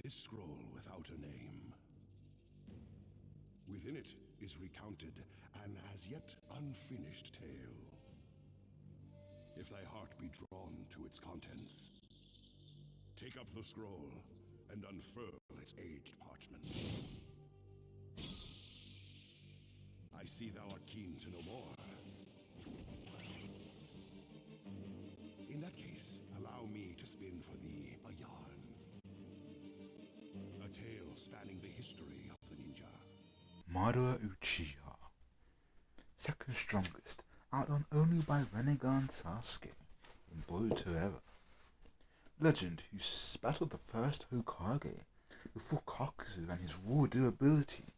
This scroll without a name. Within it is recounted an as yet unfinished tale. If thy heart be drawn to its contents, take up the scroll and unfurl its aged parchment. I see thou art keen to know more. In that case, allow me to spin for thee a yarn. A tale spanning the history of the ninja. Madara Uchiha, second strongest, outdone only by Renegade Sasuke in Boruto ever. Legend who battled the first Hokage before Kakuzu and his raw durability.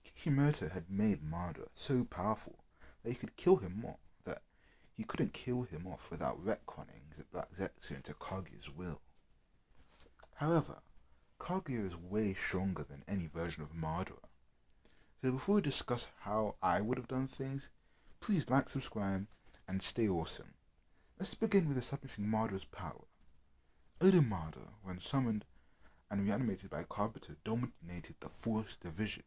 Kishimoto had made Madara so powerful that he could kill him off, that he couldn't kill him off without retconning the Black Zetsu into Kage's will. However, Kage is way stronger than any version of Madara. So before we discuss how I would have done things, please like, subscribe, and stay awesome. Let's begin with establishing Madara's power. Oda Madara, when summoned and reanimated by Kabuto, dominated the 4th Division,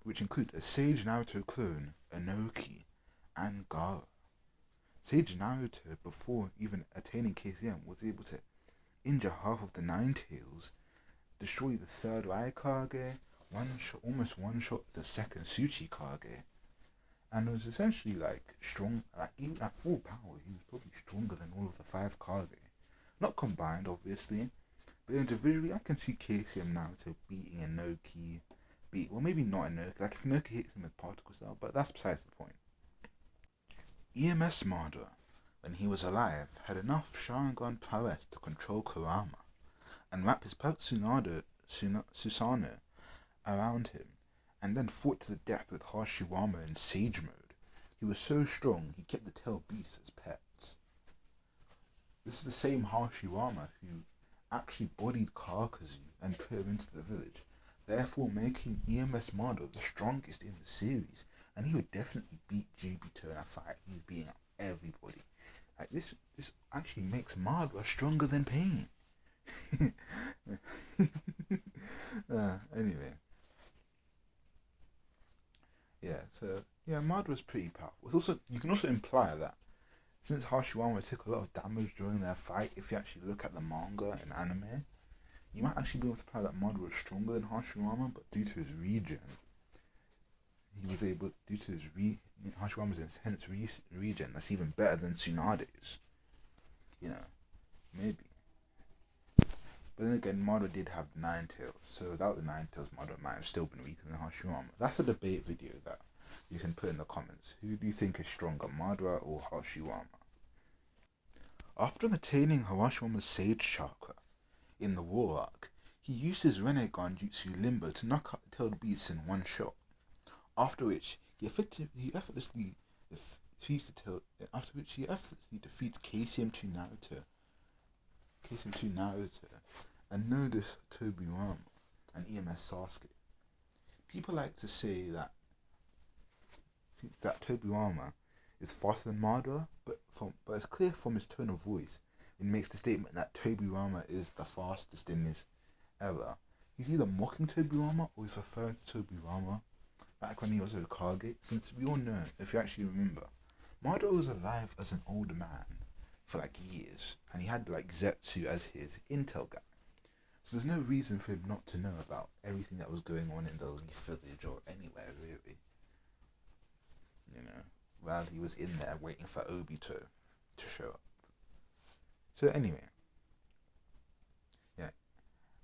which included a Sage Naruto clone, Inoki, and Gaara. Sage Naruto, before even attaining KCM, was able to injure half of the Nine Tails, destroy the 3rd Raikage, almost one-shot the 2nd Tsuchikage, and was essentially strong, even at full power, he was probably stronger than all of the 5 Kage. Not combined, obviously, but individually, I can see KCM Naruto beating Inoki, well, maybe not Inoki, if Inoki hits him with particle cell, but that's besides the point. EMS Madara, when he was alive, had enough Sharingan prowess to control Kurama, and wrap his pet Susanoo around him, and then fought to the death with Hashiwama in Sage mode. He was so strong, he kept the tail beasts as pets. This is the same Hashiwama who actually bodied Kakuzu and put him into the village, therefore making EMS Madara the strongest in the series, and he would definitely beat Jubito in a fight. He's beating up everybody. This actually makes Madara stronger than Pain. Anyway. Madara's pretty powerful. You can also imply that since Hashiwama took a lot of damage during their fight, if you actually look at the manga and anime, you might actually be able to imply that Madara was stronger than Hashiwama, but due to his regen, Hashiwama's intense regen, that's even better than Tsunade's. Maybe. But then again, Madara did have the 9 tails, so without the 9 tails, Madara might have still been weaker than Hashiwama. That's a debate video that you can put in the comments. Who do you think is stronger, Madara or Hashiwama? After attaining Hashiwama's Sage Chakra in the War Arc, he used his Renegade Jutsu Limbo to knock out the tailed beasts in one shot. After which he effortlessly defeats KCM2 Naruto, and notice Tobirama and EMS Sasuke. People like to say that Tobirama is faster than Madara, but it's clear from his tone of voice when he makes the statement that Tobirama is the fastest in his era. He's either mocking Tobirama or he's referring to Tobirama back when he was a Hokage, since we all know, if you actually remember, Madara was alive as an old man for years, and he had Zetsu as his intel guy. So there's no reason for him not to know about everything that was going on in the Leaf Village or anywhere really. While he was in there waiting for Obito to show up. So anyway.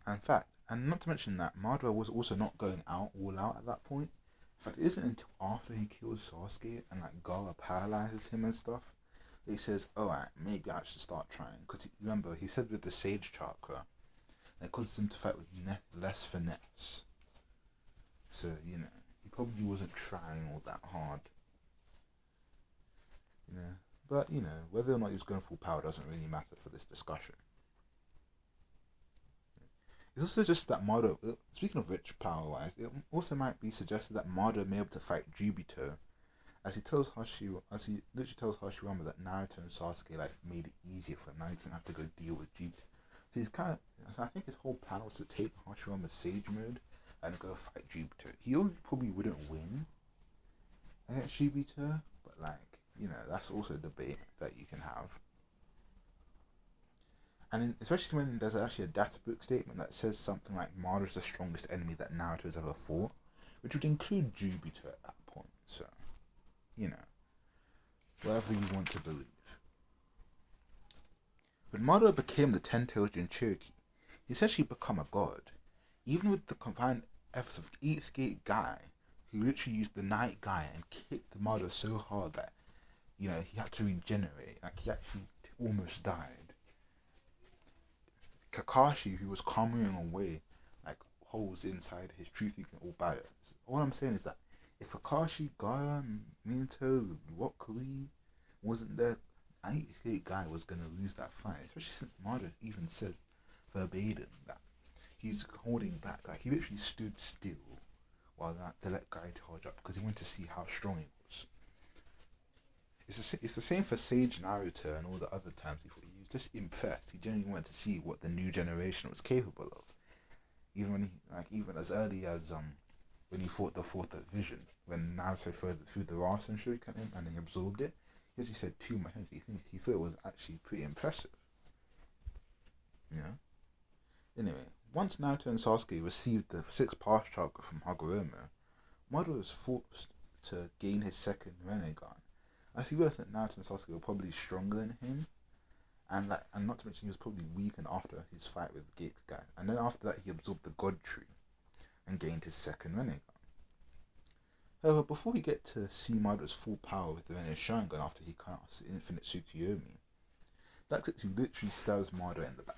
In fact, and not to mention that Madara was also not going all out at that point. In fact, it isn't until after he kills Sasuke and Gaara paralyzes him and stuff, he says, alright, maybe I should start trying. Because remember, he said with the Sage Chakra, that causes him to fight with less finesse. So, he probably wasn't trying all that hard. But, whether or not he was going full power doesn't really matter for this discussion. It's also just that Madara, speaking of which power-wise, it also might be suggested that Madara may be able to fight Jubito, as he literally tells Hashiwama that Naruto and Sasuke made it easier for him. Now he doesn't have to go deal with Jubito. So he's kind of. So I think his whole plan was to take Hashirama's Sage mode and go fight Jupiter. He probably wouldn't win against Jupiter, but that's also a debate that you can have. And especially when there's actually a data book statement that says something like Madara's the strongest enemy that Naruto has ever fought, which would include Jupiter at that point. So, whatever you want to believe. When Madara became the 10-tailed Jinchuriki, he essentially become a god. Even with the combined efforts of each gate guy, who literally used the night guy and kicked Madara so hard that, he had to regenerate. Like, he actually almost died. Kakashi, who was careening away like holes inside his truth-seeking all bad. All I'm saying is that if Kakashi, Gaara, Minato, Rock Lee wasn't there, I think guy was gonna lose that fight. Especially since Madara even said verbatim that he's holding back. Like, he literally stood still while they let Guy charge up because he wanted to see how strong he was. It's the same for Sage Naruto and all the other times he was just impressed. He genuinely wanted to see what the new generation was capable of. Even as early as when he fought the fourth vision, when Naruto threw the Rasen Shuriken at him and he absorbed it, he actually said too much. He thought it was actually pretty impressive. Anyway, once Naruto and Sasuke received the 6th past chakra from Hagoromo, Madara was forced to gain his 2nd Rinnegan. As he realized that Naruto and Sasuke were probably stronger than him, and not to mention he was probably weakened after his fight with Gate Guy. And then after that he absorbed the God Tree and gained his 2nd Rinnegan. However, before we get to see Madara's full power with the Rinne Sharingan after he casts Infinite Tsukuyomi, Daxetsu literally stabs Madara in the back.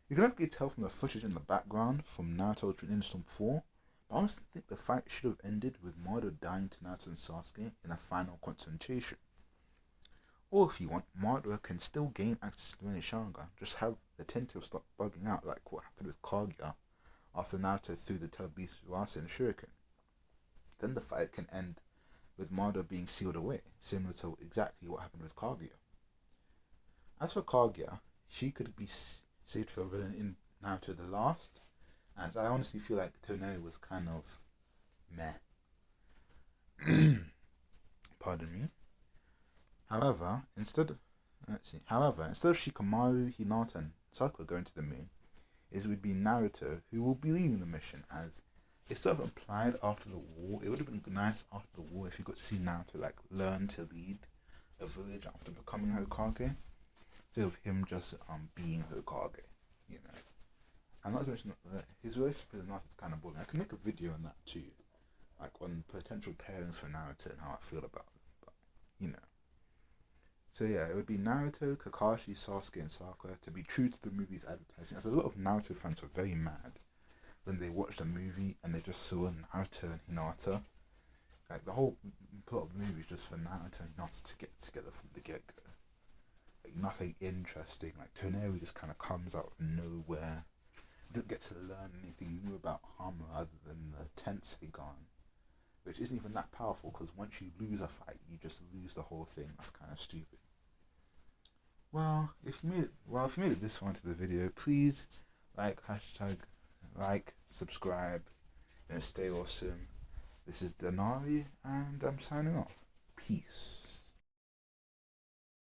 You can only tell from the footage in the background from Naruto Ultra Ninja Storm 4, but I honestly think the fight should have ended with Madara dying to Naruto and Sasuke in a final confrontation. Or if you want, Madara can still gain access to the Rinne Sharingan, just have the Tentacle stop bugging out like what happened with Kaguya after Naruto threw the Tail Beast Rasen Shuriken. Then the fight can end with Madara being sealed away, similar to exactly what happened with Kaguya. As for Kaguya, she could be saved for a villain in Naruto the Last, as I honestly feel like Toneri was kind of meh. Pardon me. However, instead of Shikamaru, Hinata, and Sakura going to the moon, it would be Naruto who will be leading the mission, as it's sort of implied after the war. It would have been nice after the war if you got to see Naruto learn to lead a village after becoming Hokage, instead of him just being Hokage, And not to mention that his relationship with Naruto is kind of boring. I can make a video on that too, on potential pairings for Naruto and how I feel about it, but So yeah, it would be Naruto, Kakashi, Sasuke, and Sakura to be true to the movie's advertising, as a lot of Naruto fans were very mad when they watched the movie and they just saw Naruto and Hinata. Like, the whole plot of the movie is just for Naruto and Hinata to get together from the get-go. Like, nothing interesting. Like, Toneri just kind of comes out of nowhere. You don't get to learn anything new about Hama other than the Tenseigan, which isn't even that powerful, because once you lose a fight, you just lose the whole thing. That's kind of stupid. Well, if you made it this far into the video, please subscribe, stay awesome. This is Denari, and I'm signing off. Peace.